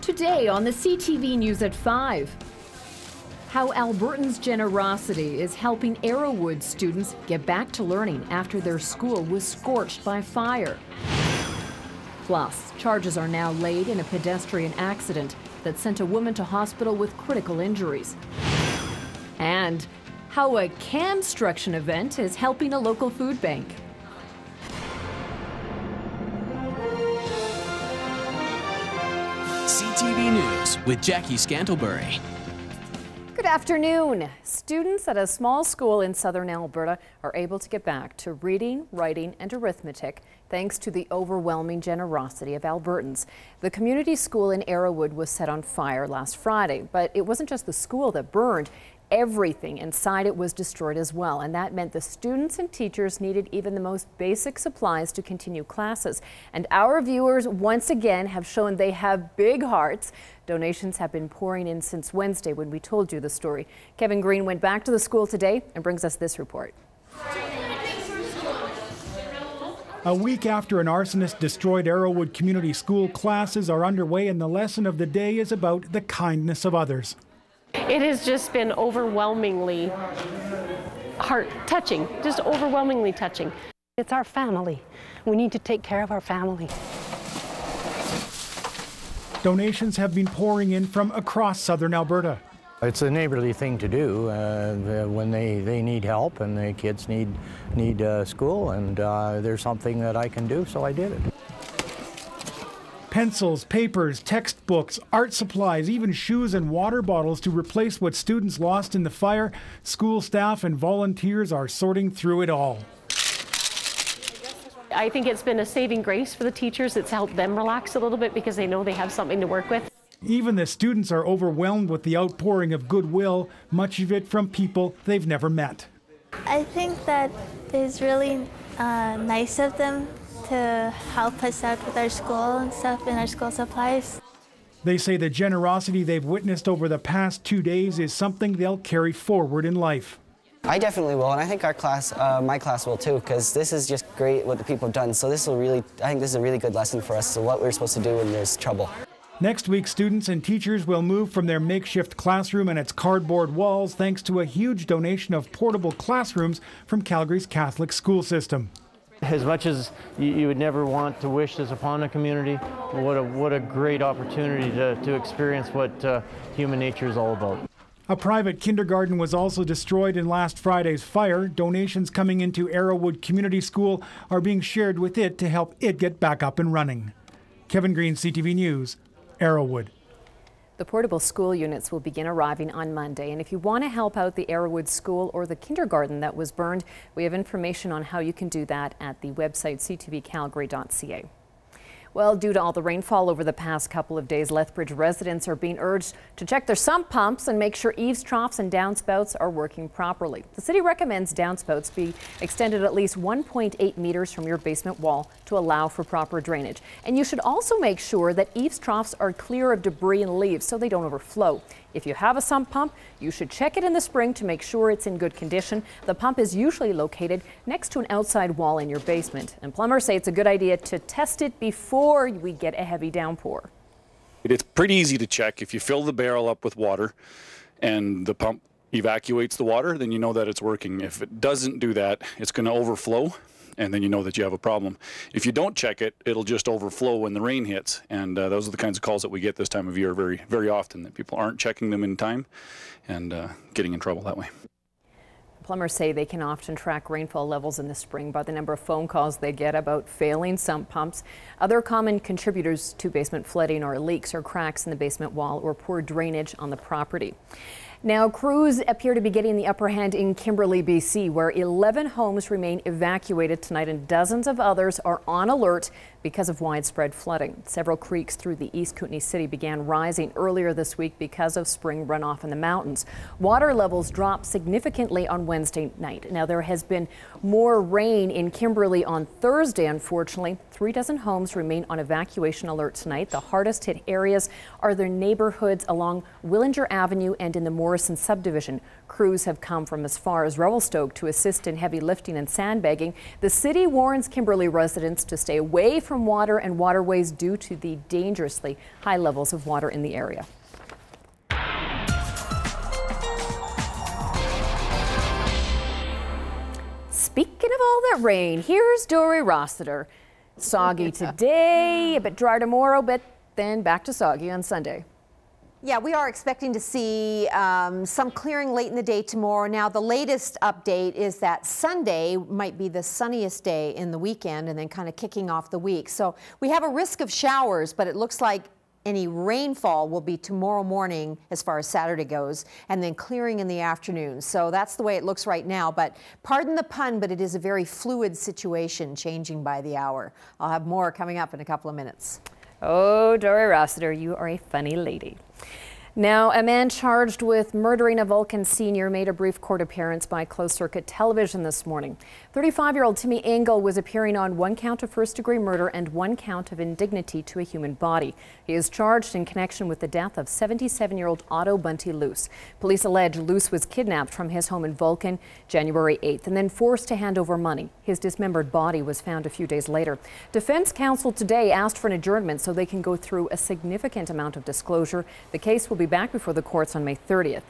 Today on the CTV News at 5. How Albertans' generosity is helping Arrowwood students get back to learning after their school was scorched by fire. Plus, charges are now laid in a pedestrian accident that sent a woman to hospital with critical injuries. And how a construction event is helping a local food bank. CTV News with Jackie Scantlebury. Good afternoon. Students at a small school in southern Alberta are able to get back to reading, writing, and arithmetic thanks to the overwhelming generosity of Albertans. The community school in Arrowwood was set on fire last Friday, but it wasn't just the school that burned. Everything inside it was destroyed as well, and that meant the students and teachers needed even the most basic supplies to continue classes. And our viewers once again have shown they have big hearts. Donations have been pouring in since Wednesday when we told you the story. Kevin Green went back to the school today and brings us this report. A week after an arsonist destroyed Arrowwood Community School, classes are underway, and the lesson of the day is about the kindness of others. It has just been overwhelmingly heart-touching, just overwhelmingly touching. It's our family. We need to take care of our family. Donations have been pouring in from across southern Alberta. It's a neighborly thing to do when they need help and the kids need school, and there's something that I can do, so I did it. Pencils, papers, textbooks, art supplies, even shoes and water bottles to replace what students lost in the fire. School staff and volunteers are sorting through it all. I think it's been a saving grace for the teachers. It's helped them relax a little bit because they know they have something to work with. Even the students are overwhelmed with the outpouring of goodwill, much of it from people they've never met. I think that it's really nice of them to help us out with our school and stuff and our school supplies. They say the generosity they've witnessed over the past 2 days is something they'll carry forward in life. I definitely will, and I think our class, my class will too, because this is just great what the people have done. So I think this is a really good lesson for us, so what we're supposed to do when there's trouble. Next week, students and teachers will move from their makeshift classroom and its cardboard walls thanks to a huge donation of portable classrooms from Calgary's Catholic school system. As much as you would never want to wish this upon a community, what a great opportunity to experience what human nature is all about. A private kindergarten was also destroyed in last Friday's fire. Donations coming into Arrowwood Community School are being shared with it to help it get back up and running. Kevin Green, CTV News, Arrowwood. The portable school units will begin arriving on Monday, and if you want to help out the Arrowwood school or the kindergarten that was burned, we have information on how you can do that at the website ctvcalgary.ca. Well, due to all the rainfall over the past couple of days, Lethbridge residents are being urged to check their sump pumps and make sure eaves troughs and downspouts are working properly. The city recommends downspouts be extended at least 1.8 meters from your basement wall to allow for proper drainage. And you should also make sure that eaves troughs are clear of debris and leaves so they don't overflow. If you have a sump pump, you should check it in the spring to make sure it's in good condition. The pump is usually located next to an outside wall in your basement. And plumbers say it's a good idea to test it before we get a heavy downpour. It's pretty easy to check. If you fill the barrel up with water and the pump evacuates the water, then you know that it's working. If it doesn't do that, it's going to overflow, and then you know that you have a problem. If you don't check it, it'll just overflow when the rain hits, and those are the kinds of calls that we get this time of year very, very often, that people aren't checking them in time and getting in trouble that way. Plumbers say they can often track rainfall levels in the spring by the number of phone calls they get about failing sump pumps. Other common contributors to basement flooding are leaks or cracks in the basement wall or poor drainage on the property. Now, crews appear to be getting the upper hand in Kimberley, BC, where 11 homes remain evacuated tonight and dozens of others are on alert because of widespread flooding. Several creeks through the East Kootenay City began rising earlier this week because of spring runoff in the mountains. Water levels dropped significantly on Wednesday night. Now, there has been more rain in Kimberley on Thursday, unfortunately. 36 homes remain on evacuation alert tonight. The hardest hit areas are the neighborhoods along Willinger Avenue and in the Morrison subdivision. Crews have come from as far as Revelstoke to assist in heavy lifting and sandbagging. The city warns Kimberley residents to stay away from from water and waterways due to the dangerously high levels of water in the area. Speaking of all that rain, here's Dory Rossiter. Soggy today, a bit dry tomorrow, but then back to soggy on Sunday. Yeah, we are expecting to see some clearing late in the day tomorrow. Now, the latest update is that Sunday might be the sunniest day in the weekend and then kind of kicking off the week. So we have a risk of showers, but it looks like any rainfall will be tomorrow morning as far as Saturday goes, and then clearing in the afternoon. So that's the way it looks right now. But pardon the pun, but it is a very fluid situation, changing by the hour. I'll have more coming up in a couple of minutes. Oh, Dory Rossiter, you are a funny lady. Now, a man charged with murdering a Vulcan senior made a brief court appearance by closed-circuit television this morning. 35-year-old Timmy Engel was appearing on 1 count of first-degree murder and 1 count of indignity to a human body. He is charged in connection with the death of 77-year-old Otto Bunty Luce. Police allege Luce was kidnapped from his home in Vulcan January 8th and then forced to hand over money. His dismembered body was found a few days later. Defense counsel today asked for an adjournment so they can go through a significant amount of disclosure. The case will be back before the courts on May 30th.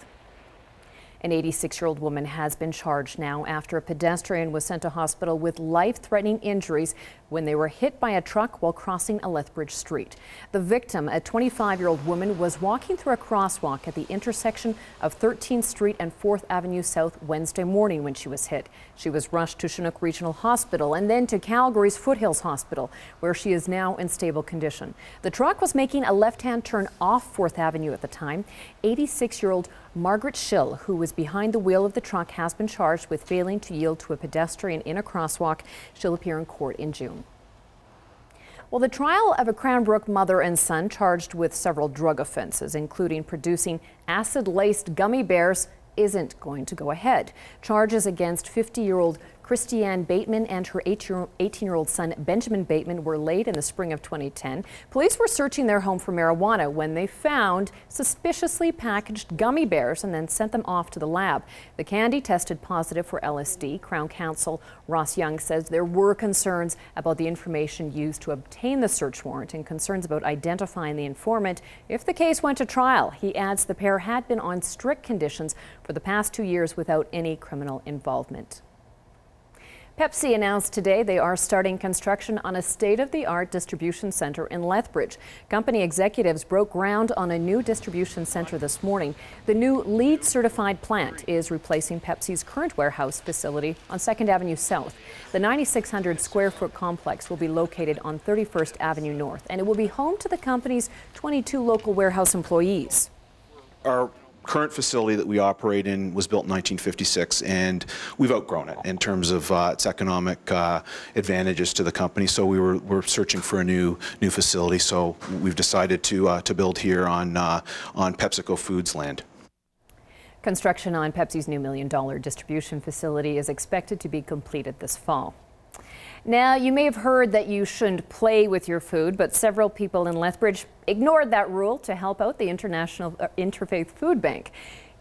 An 86-year-old woman has been charged now after a pedestrian was sent to hospital with life-threatening injuries when they were hit by a truck while crossing a Lethbridge street. The victim, a 25-year-old woman, was walking through a crosswalk at the intersection of 13th Street and 4th Avenue South Wednesday morning when she was hit. She was rushed to Chinook Regional Hospital and then to Calgary's Foothills Hospital, where she is now in stable condition. The truck was making a left-hand turn off 4th Avenue at the time. 86-year-old Margaret Schill, who was behind the wheel of the truck, has been charged with failing to yield to a pedestrian in a crosswalk. She'll appear in court in June. Well, the trial of a Cranbrook mother and son charged with several drug offenses, including producing acid-laced gummy bears, isn't going to go ahead. Charges against 50-year-old Christiane Bateman and her 18-year-old son Benjamin Bateman were laid in the spring of 2010. Police were searching their home for marijuana when they found suspiciously packaged gummy bears and then sent them off to the lab. The candy tested positive for LSD. Crown Counsel Ross Young says there were concerns about the information used to obtain the search warrant and concerns about identifying the informant if the case went to trial. He adds the pair had been on strict conditions for the past 2 years without any criminal involvement. Pepsi announced today they are starting construction on a state-of-the-art distribution center in Lethbridge. Company executives broke ground on a new distribution center this morning. The new LEED-certified plant is replacing Pepsi's current warehouse facility on 2nd Avenue South. The 9,600 square foot complex will be located on 31st Avenue North, and it will be home to the company's 22 local warehouse employees. Our current facility that we operate in was built in 1956, and we've outgrown it in terms of its economic advantages to the company. So we're searching for a new facility. So we've decided to build here on PepsiCo Foods land. Construction on Pepsi's new $1 million distribution facility is expected to be completed this fall. Now, you may have heard that you shouldn't play with your food, but several people in Lethbridge ignored that rule to help out the International Interfaith Food Bank.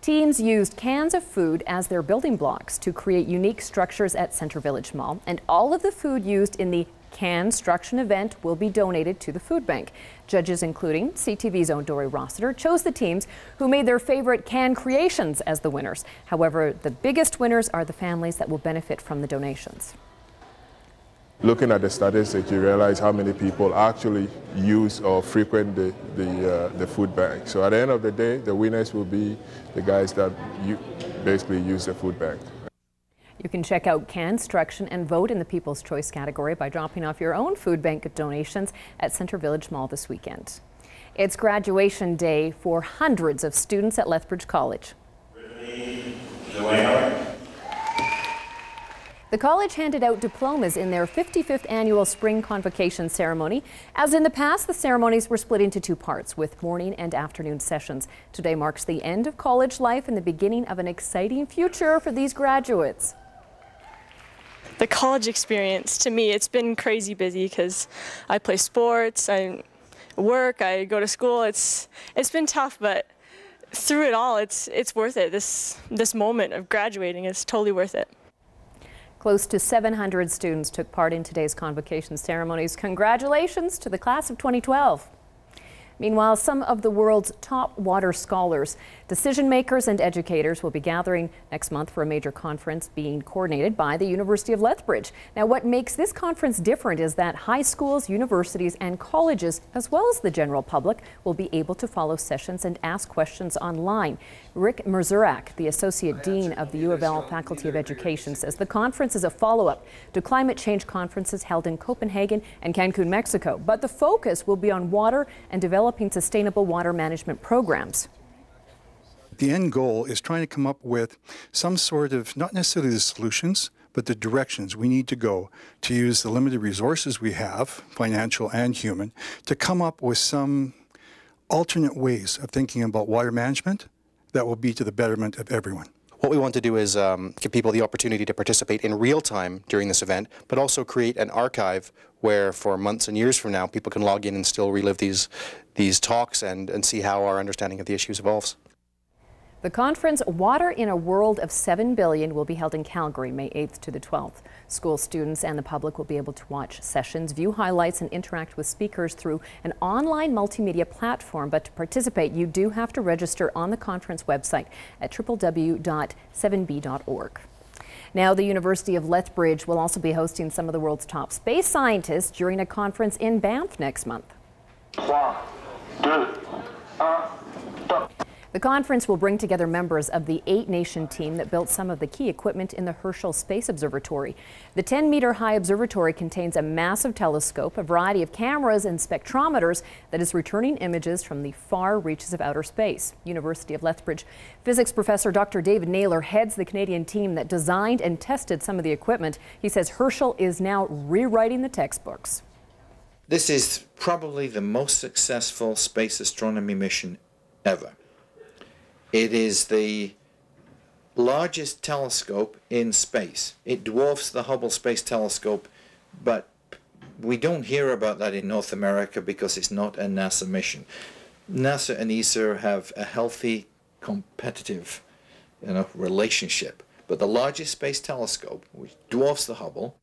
Teams used cans of food as their building blocks to create unique structures at Centre Village Mall, and all of the food used in the Construction event will be donated to the food bank. Judges, including CTV's own Dory Rossiter, chose the teams who made their favorite can creations as the winners. However, the biggest winners are the families that will benefit from the donations. Looking at the statistics, you realize how many people actually use or frequent the food bank. So at the end of the day, the winners will be the guys that basically use the food bank. You can check out Construction and vote in the People's Choice category by dropping off your own food bank donations at Centre Village Mall this weekend. It's graduation day for hundreds of students at Lethbridge College. The college handed out diplomas in their 55th annual spring convocation ceremony. As in the past, the ceremonies were split into two parts with morning and afternoon sessions. Today marks the end of college life and the beginning of an exciting future for these graduates. The college experience, to me, it's been crazy busy because I play sports, I work, I go to school. It's been tough, but through it all, it's worth it. This moment of graduating is totally worth it. Close to 700 students took part in today's convocation ceremonies. Congratulations to the class of 2012. Meanwhile, some of the world's top water scholars, decision makers and educators will be gathering next month for a major conference being coordinated by the University of Lethbridge. Now, what makes this conference different is that high schools, universities and colleges, as well as the general public, will be able to follow sessions and ask questions online. Rick Merzurak, the Associate Dean of the U of L Faculty of Education, says the conference is a follow-up to climate change conferences held in Copenhagen and Cancun, Mexico. But the focus will be on water and developing sustainable water management programs. The end goal is trying to come up with some sort of, not necessarily the solutions, but the directions we need to go to use the limited resources we have, financial and human, to come up with some alternate ways of thinking about water management that will be to the betterment of everyone. What we want to do is give people the opportunity to participate in real time during this event, but also create an archive where for months and years from now people can log in and still relive these talks and see how our understanding of the issues evolves. The conference, Water in a World of 7 Billion, will be held in Calgary, May 8th to the 12th. School students and the public will be able to watch sessions, view highlights, and interact with speakers through an online multimedia platform. But to participate, you do have to register on the conference website at www.7b.org. Now, the University of Lethbridge will also be hosting some of the world's top space scientists during a conference in Banff next month. 3, 2, 1, stop. The conference will bring together members of the 8-nation team that built some of the key equipment in the Herschel Space Observatory. The 10-meter-high observatory contains a massive telescope, a variety of cameras and spectrometers that is returning images from the far reaches of outer space. University of Lethbridge physics professor Dr. David Naylor heads the Canadian team that designed and tested some of the equipment. He says Herschel is now rewriting the textbooks. This is probably the most successful space astronomy mission ever. It is the largest telescope in space. It dwarfs the Hubble Space Telescope, but we don't hear about that in North America because it's not a NASA mission. NASA and ESA have a healthy, competitive, relationship. But the largest space telescope, which dwarfs the Hubble.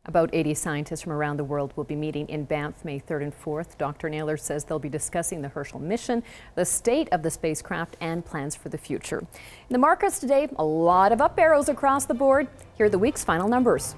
About 80 scientists from around the world will be meeting in Banff May 3rd and 4th. Dr. Naylor says they'll be discussing the Herschel mission, the state of the spacecraft, and plans for the future. In the markets today, a lot of up arrows across the board. Here are the week's final numbers.